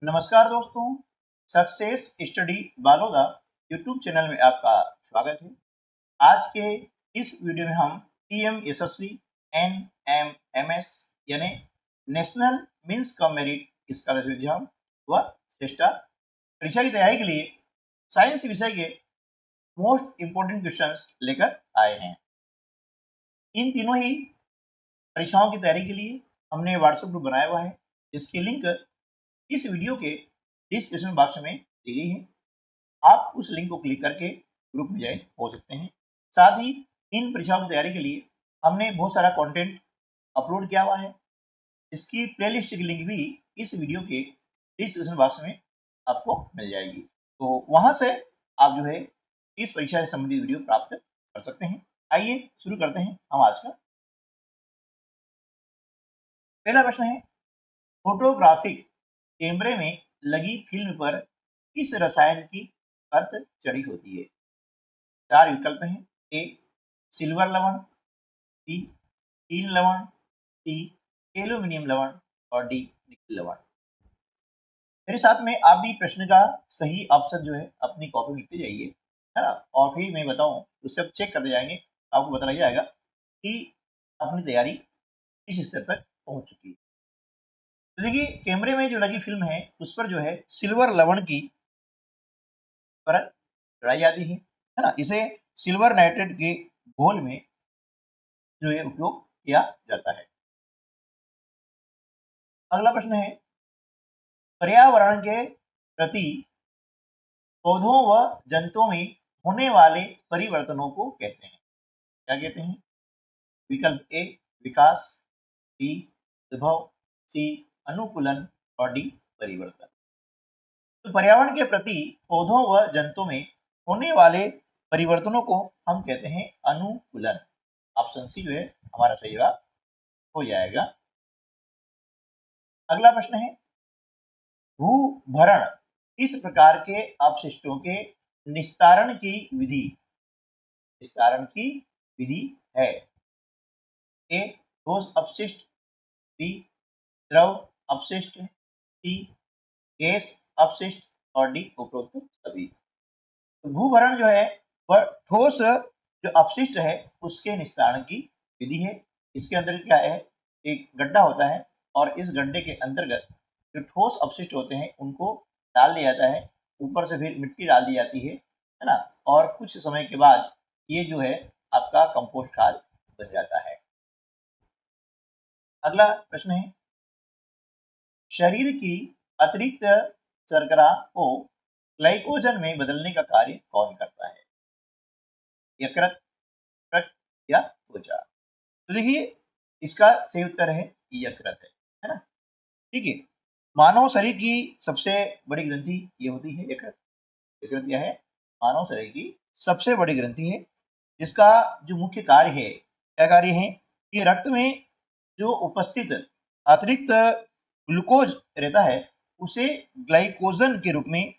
नमस्कार दोस्तों, success study Baloda YouTube channel में आपका स्वागत है। आज के इस वीडियो में हम पीएम यशस्वी NMMS यानी national means cum merit scholarship exam व श्रेष्ठा परीक्षा की तैयारी के लिए साइंस विषय के मोस्ट इम्पोर्टेंट क्वेश्चंस लेकर आए हैं। इन तीनों ही परीक्षाओं की तैयारी के लिए हमने व्हाट्सएप ग्रुप बनाया हुआ है, जिसकी लिंक इस वीडियो के डिस्क्रिप्शन बॉक्स में दी गई है। आप उस लिंक को क्लिक करके ग्रुप में ज्वाइन हो सकते हैं। साथ ही इन परीक्षाओं की तैयारी के लिए हमने बहुत सारा कंटेंट अपलोड किया हुआ है। इसकी प्लेलिस्ट की लिंक भी इस वीडियो के डिस्क्रिप्शन बॉक्स में आपको मिल जाएगी, तो वहां से आप जो है इस परीक्षा से संबंधित वीडियो प्राप्त कर सकते हैं। आइए शुरू करते हैं हम आज का। पहला प्रश्न है, फोटोग्राफिक कैमरे में लगी फिल्म पर किस रसायन की परत चढ़ी होती है? चार विकल्प हैं। ए सिल्वर लवण, बी टीन लवण, सी एल्यूमिनियम लवण और डी निकिल लवण। मेरे साथ में आप भी प्रश्न का सही ऑप्शन जो है अपनी कॉपी में लिखते जाइए, है ना, और फिर मैं बताऊं उससे चेक करते जाएंगे, आपको पता लग जाएगा कि अपनी तैयारी किस स्तर तक पहुंच चुकी है। तो देखिए, कैमरे में जो लगी फिल्म है उस पर जो है सिल्वर लवण की परत चढ़ाई जाती है ना। इसे सिल्वर नाइट्रेट के घोल में जो है उपयोग किया जाता है। अगला प्रश्न है, पर्यावरण के प्रति पौधों व जंतुओं में होने वाले परिवर्तनों को कहते हैं, क्या कहते हैं? विकल्प ए विकास, बी विभव, सी अनुकूलन और डी परिवर्तन। तो पर्यावरण के प्रति पौधों व जंतुओं में होने वाले परिवर्तनों को हम कहते हैं अनुकूलन। ऑप्शन सी जो है हमारा सही जवाब हो जाएगा। अगला प्रश्न है, भूभरण किस प्रकार के अपशिष्टों के निस्तारण की विधि है? ए ठोस अपशिष्ट, बी द्रव अपशिष्ट, सी गैस अपशिष्ट और डी उपरोक्त सभी। तो भूभरण जो है वह ठोस जो अपशिष्ट है उसके निस्तारण की विधि है। इसके अंदर क्या है, एक गड्ढा होता है और इस गड्ढे के अंतर्गत जो ठोस अपशिष्ट होते हैं उनको डाल दिया जाता है, ऊपर से फिर मिट्टी डाल दी जाती है ना, और कुछ समय के बाद ये जो है आपका कंपोस्ट खाद बन जाता है। अगला प्रश्न है, शरीर की अतिरिक्त शर्करा को ग्लाइकोजन में बदलने का कार्य कौन करता है? यकृत, रक्त या त्वचा? तो देखिए, इसका सही उत्तर है यकृत है ना। ठीक है, मानव शरीर की सबसे बड़ी ग्रंथि ये होती है यकृत। यकृत क्या है? मानव शरीर की सबसे बड़ी ग्रंथि है, जिसका जो मुख्य कार्य है, क्या कार्य है कि रक्त में जो उपस्थित अतिरिक्त ग्लूकोज रहता है उसे ग्लाइकोजन के रूप में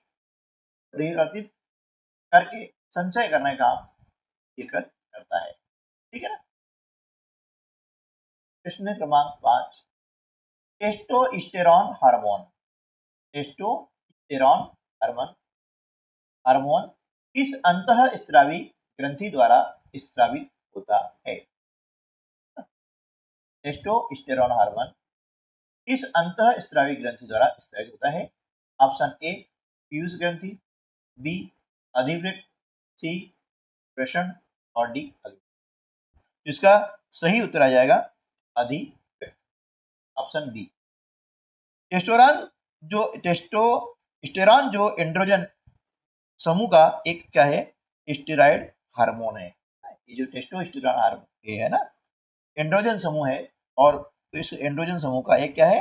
परिवर्तित करके संचय करने का यकृत करता है। ठीक है ना। प्रश्न क्रमांक 5, टेस्टोस्टेरॉन हार्मोन हार्मोन किस अंतःस्रावी ग्रंथि द्वारा स्रावित होता है? टेस्टोस्टेरॉन हार्मोन किस अंतःस्रावी ग्रंथि द्वारा स्रावित होता है? ऑप्शन ए पीयूष ग्रंथि, बी अधिवृक्क, सी वृषण और डी अग्नि। इसका सही उत्तर आ जाएगा अधिवृक्क, ऑप्शन बी। टेस्टोस्टेरॉन जो एंड्रोजन समूह का एक क्या है, स्टेरॉइड हार्मोन है। ये जो टेस्टोस्टेरॉन हार्मोन है ना, एंड्रोजन समूह है, और इस एंड्रोजन समूह का एक क्या है,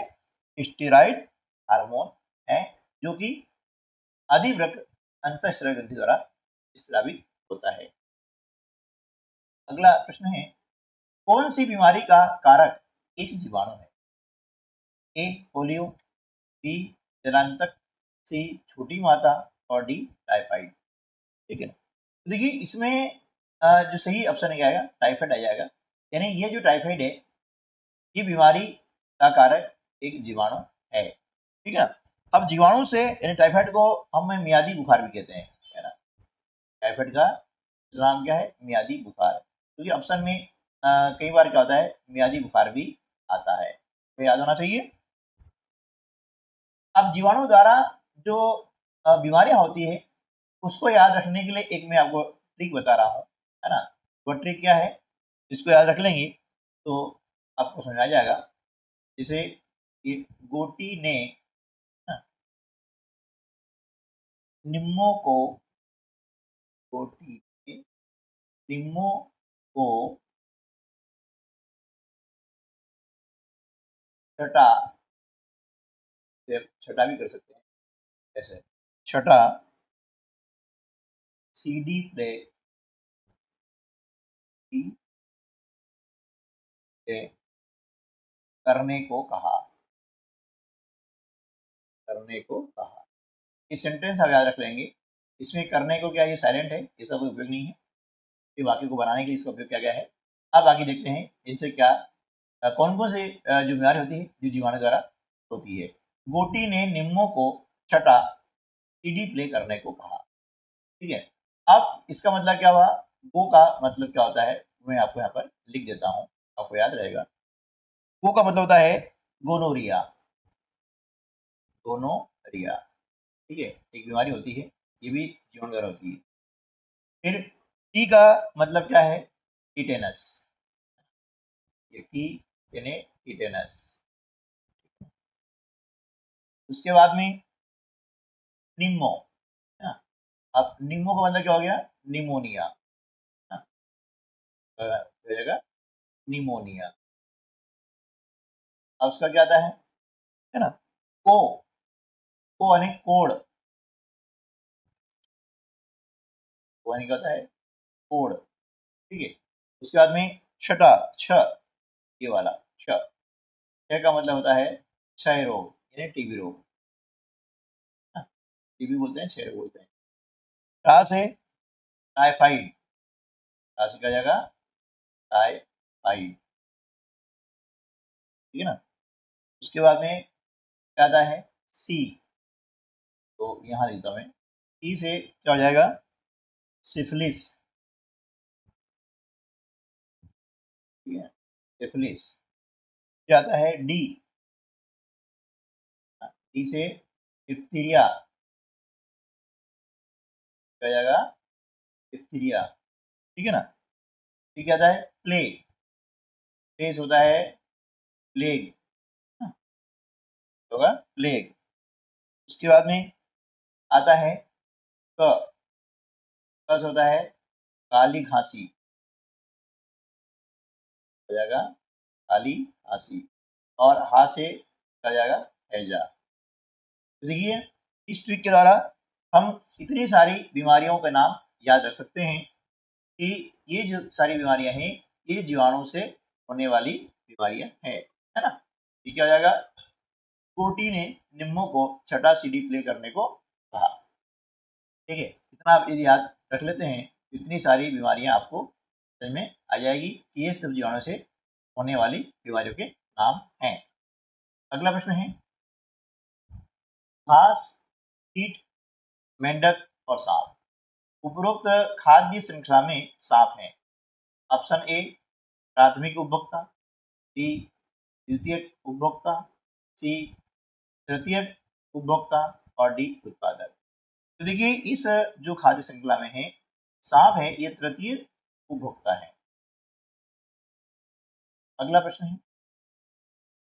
स्टेरॉइड हार्मोन है, जो कि अधिवृक्क अंतःस्रावी ग्रंथि द्वारा स्रावित होता है। अगला प्रश्न है, कौन सी बीमारी का कारक एक जीवाणु है? ए पोलियो, बी जलांतक, सी छोटी माता और डी टाइफाइड। ठीक है ना। देखिए, इसमें जो सही ऑप्शन क्या आएगा, टाइफाइड आ जाएगा। यानी ये जो टाइफाइड है ये बीमारी का कारक एक जीवाणु है। ठीक है ना। अब जीवाणु से यानी टाइफाइड को हम मियादी बुखार भी कहते हैं, है ना। टाइफाइड का नाम क्या है? मियादी बुखार। क्योंकि तो ऑप्शन में कई बार क्या होता है, मियादी बुखार भी आता है, तो याद होना चाहिए। अब जीवाणु द्वारा जो बीमारियां होती है उसको याद रखने के लिए एक मैं आपको ट्रिक बता रहा हूँ, है ना। वो ट्रिक क्या है, इसको याद रख लेंगे तो आपको समझ आ जाएगा। जैसे ये गोटी ने ना, निम्मों को, गोटी ने निम्मों को छटा, छटा भी कर सकते हैं ऐसे, छटा सीडी प्ले करने को कहा, करने को कहा। ये सेंटेंस आप याद रख लेंगे। इसमें करने को क्या, ये साइलेंट है, इसका कोई उपयोग नहीं है। ये वाक्य को बनाने के लिए इसका उपयोग किया गया है। अब आगे देखते हैं इनसे क्या कौन कौन से जो बीमारी होती है जो जीवाणु द्वारा होती है। गोटी ने निम्मों को छटा सीडी प्ले करने को कहा, ठीक है। अब इसका मतलब क्या हुआ, गो का मतलब क्या होता है मैं आपको यहाँ पर लिख देता हूँ, आपको याद रहेगा। गो का मतलब होता है गोनोरिया, गोनोरिया, ठीक है, एक बीमारी होती है, ये भी जीवाणु द्वारा होती है। फिर टी का मतलब क्या है, टीटेनस, ये टी यानी टीटेनस। उसके बाद में निम्मो, है ना। अब निम्मो का मतलब क्या हो गया, निमोनिया, है ना, हो जाएगा निमोनिया। अब उसका क्या आता है ना, को यानी कोड़, को यानी क्या होता है, कोड़, ठीक है। उसके बाद में छठा, छ, ये वाला छ, छ का मतलब होता है क्षय रोग यानी टीबी रोग, टीबी बोलते हैं, क्षय रोग बोलते हैं। टा से टाइफाइड, टा से क्या जाएगा, टाइफाइड, ठीक है ना। उसके बाद में क्या आता है, सी, तो यहाँ लिखता हूँ मैं, सी से क्या हो जाएगा, सिफिलिस, ठीक है, सिफिलिस। क्या आता है, डी, डी से डिप्थीरिया, क्या हो जाएगा, डिप्थीरिया, ठीक है ना। ठीक आता है प्ले, प्ले से होता है प्लेग, होगा प्लेग। उसके बाद में आता है क, क से होता है काली खांसी, हो जाएगा काली खांसी। और हा से आ जाएगा हैजा। तो देखिए इस ट्रिक के द्वारा हम इतनी सारी बीमारियों के नाम याद रख सकते हैं कि ये जो सारी बीमारियां हैं ये जीवाणु से होने वाली बीमारियां हैं, है ना। ये क्या हो जाएगा, कोटी ने निम्मों को छठा सीडी प्ले करने को कहा, ठीक है। इतना आप यदि याद रख लेते हैं इतनी सारी बीमारियां आपको समझ में आ जाएगी कि ये सब जीवाणु से होने वाली बीमारियों के नाम हैं। अगला प्रश्न है, घास, कीट, मेंढक और सांप उपरोक्त खाद्य श्रृंखला में सांप है। ऑप्शन ए प्राथमिक उपभोक्ता, बी द्वितीयक उपभोक्ता, सी तृतीयक उपभोक्ता और डी उत्पादक। तो देखिए इस जो खाद्य श्रृंखला में है सांप है ये तृतीय उपभोक्ता है। अगला प्रश्न है,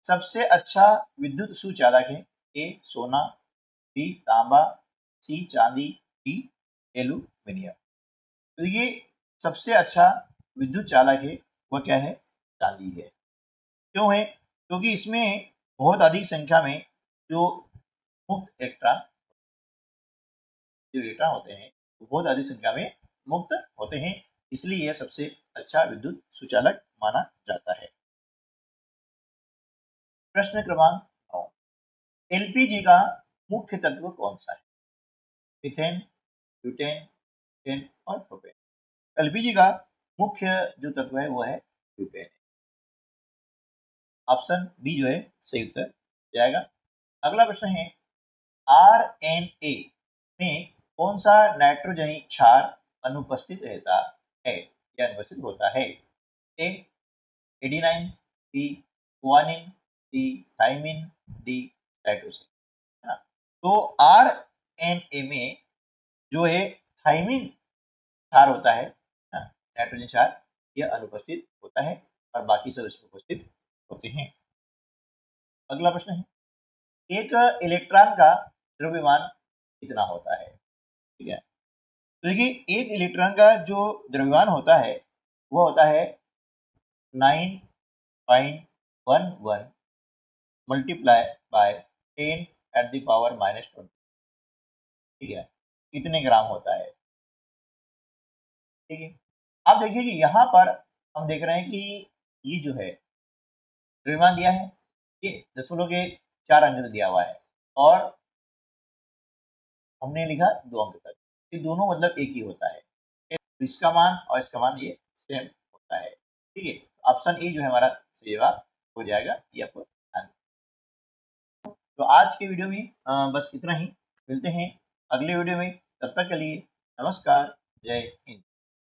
सबसे अच्छा विद्युत सुचालक है, ए सोना, बी तांबा, सी चांदी, डी एल्यूमिनियम। तो ये सबसे अच्छा विद्युत चालक है वह क्या है, चांदी है। क्यों है, क्योंकि इसमें बहुत अधिक संख्या में जो मुक्त इलेक्ट्रॉन, जो इलेक्ट्रॉन होते हैं वो बहुत अधिक संख्या में मुक्त होते हैं, इसलिए यह सबसे अच्छा विद्युत सुचालक माना जाता है। प्रश्न क्रमांक 9, एलपीजी का मुख्य तत्व कौन सा है, मीथेन, ब्यूटेन, मीथेन और प्रोपेन। एलपीजी का मुख्य जो तत्व है वो है ब्यूटेन। ऑप्शन बी जो है सही उत्तर जाएगा। अगला प्रश्न है, RNA में कौन सा नाइट्रोजनी क्षार अनुपस्थित रहता है या अनुपस्थित होता है? ए एडिनाइन, बी गुआनिन, सी थाइमिन, डी साइटोसिन। है ना? तो RNA में जो है थाइमिन क्षार होता है ना, नाइट्रोजन क्षार, यह अनुपस्थित होता है और बाकी सब इसमें उपस्थित होते हैं। अगला प्रश्न है, एक इलेक्ट्रॉन का द्रव्यमान कितना होता है? ठीक है, तो देखिए एक इलेक्ट्रॉन का जो द्रव्यमान होता है वो होता है 9.11 multiply by 10 at the power -20। ठीक है, कितने ग्राम होता है? ठीक है, आप देखिए कि यहाँ पर हम देख रहे हैं कि ये जो है द्रव्यमान दिया है, ये दशमलव के 4 अंक दिया हुआ है और हमने लिखा 2 अंक तक, ये दोनों मतलब एक ही होता है। तो इसका मान और इसका मान ये सेम होता है। ठीक है, ऑप्शन ए जो है हमारा सही जवाब हो जाएगा, ये आपको ध्यान। तो आज के वीडियो में बस इतना ही, मिलते हैं अगले वीडियो में, तब तक के लिए नमस्कार, जय हिंद।